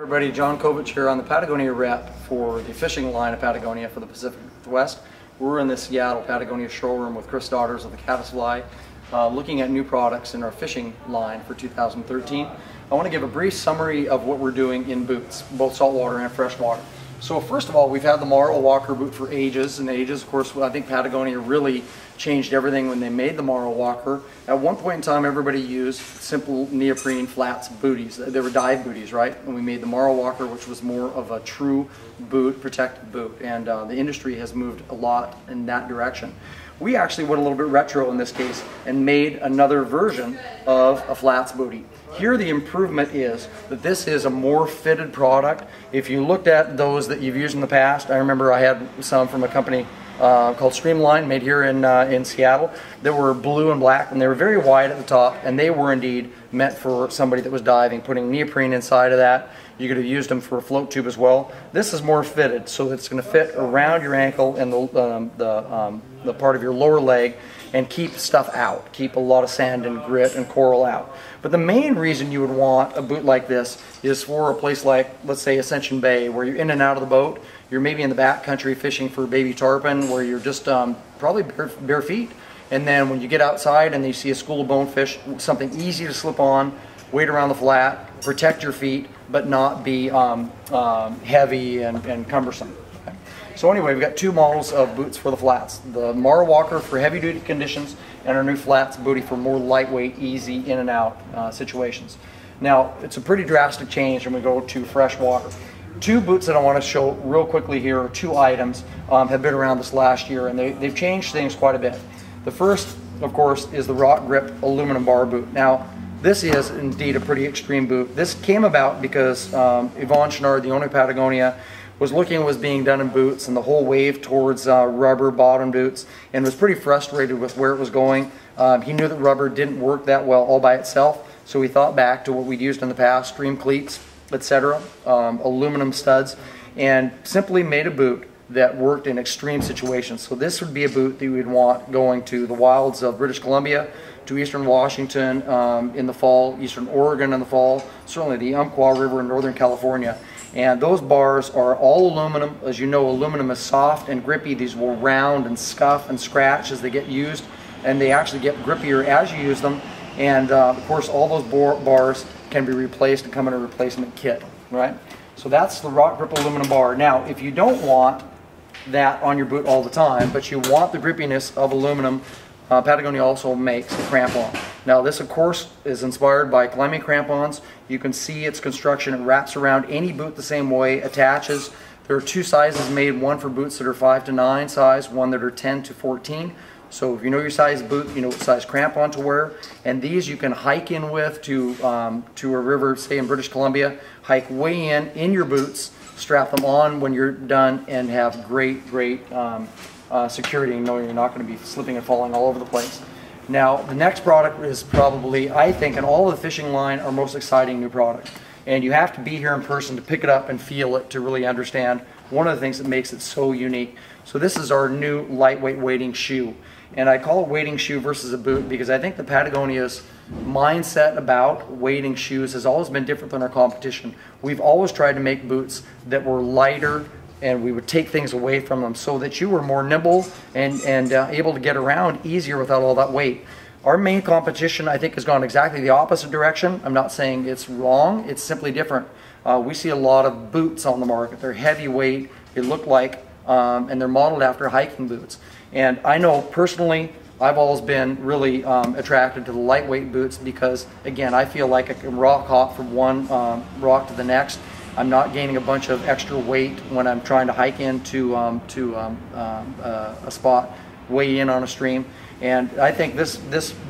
Everybody, Jon Covich here on the Patagonia rep for the fishing line of Patagonia for the Pacific Northwest. We're in the Seattle Patagonia showroom with Chris Daughters of the Caddisfly, looking at new products in our fishing line for 2013. I want to give a brief summary of what we're doing in boots, both saltwater and freshwater. So first of all, we've had the Marl Walker boot for ages and ages. Of course, I think Patagonia really changed everything when they made the Marl Walker. At one point in time, everybody used simple neoprene flats booties. They were dive booties, right? And we made the Marl Walker, which was more of a true boot, protected boot. And the industry has moved a lot in that direction. We actually went a little bit retro in this case and made another version of a flats bootie. Here the improvement is that this is a more fitted product. If you looked at those that you've used in the past, I remember I had some from a company called Streamline, made here in Seattle, that were blue and black, and they were very wide at the top, and they were indeed meant for somebody that was diving, putting neoprene inside of that. You could have used them for a float tube as well. This is more fitted, so it's going to fit around your ankle and the part of your lower leg, and keep stuff out, keep a lot of sand and grit and coral out. But the main reason you would want a boot like this is for a place like, let's say, Ascension Bay, where you're in and out of the boat. You're maybe in the backcountry fishing for baby tarpon, where you're just probably bare feet. And then when you get outside and you see a school of bonefish, something easy to slip on, weight around the flat, protect your feet, but not be heavy and cumbersome. Okay? So anyway, we've got two models of boots for the flats. The Marl Walker for heavy duty conditions, and our new flats bootie for more lightweight, easy in and out situations. Now, it's a pretty drastic change when we go to freshwater. Two boots that I want to show real quickly here, or two items, have been around this last year, and they've changed things quite a bit. The first, of course, is the Rock Grip aluminum bar boot. Now, this is indeed a pretty extreme boot. This came about because Yvon Chouinard, the owner of Patagonia, was looking at what was being done in boots and the whole wave towards rubber bottom boots, and was pretty frustrated with where it was going. He knew that rubber didn't work that well all by itself, so he thought back to what we'd used in the past, stream cleats, etc., aluminum studs, and simply made a boot that worked in extreme situations. So this would be a boot that you would want going to the wilds of British Columbia, to eastern Washington in the fall, eastern Oregon in the fall, certainly the Umpqua River in northern California. And those bars are all aluminum. As you know, aluminum is soft and grippy. These will round and scuff and scratch as they get used, and they actually get grippier as you use them. And of course, all those bars can be replaced and come in a replacement kit, right? So that's the Rock Grip aluminum bar. Now, if you don't want that on your boot all the time, but you want the grippiness of aluminum, Patagonia also makes the Crampon. Now, this, of course, is inspired by climbing crampons. You can see its construction. It wraps around any boot the same way, attaches. There are two sizes made, one for boots that are 5 to 9 size, one that are 10 to 14. So if you know your size boot, you know what size crampon to wear. And these you can hike in with to a river, say in British Columbia, hike way in your boots, strap them on when you're done, and have great security, knowing you're not going to be slipping and falling all over the place. Now, the next product is probably, I think, in all of the fishing line, our most exciting new product. And you have to be here in person to pick it up and feel it to really understand one of the things that makes it so unique. So this is our new lightweight wading shoe. And I call it wading shoe versus a boot because I think the Patagonia's mindset about wading shoes has always been different than our competition. We've always tried to make boots that were lighter, and we would take things away from them so that you were more nimble and able to get around easier without all that weight. Our main competition, I think, has gone exactly the opposite direction. I'm not saying it's wrong, it's simply different. We see a lot of boots on the market. They're heavyweight, they look like, and they're modeled after hiking boots. And I know personally, I've always been really attracted to the lightweight boots because, again, I feel like I can rock hop from one rock to the next. I'm not gaining a bunch of extra weight when I'm trying to hike into a spot way in on a stream. And I think this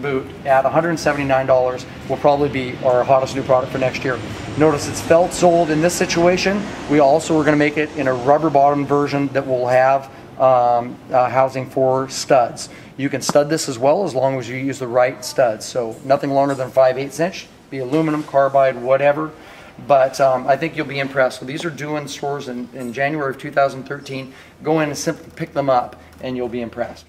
boot at $179 will probably be our hottest new product for next year. Notice it's felt soled in this situation. We also are going to make it in a rubber bottom version that will have housing for studs. You can stud this as well as long as you use the right studs. So nothing longer than 5/8 inch, be aluminum, carbide, whatever. But I think you'll be impressed. So these are due in stores in January of 2013. Go in and simply pick them up and you'll be impressed.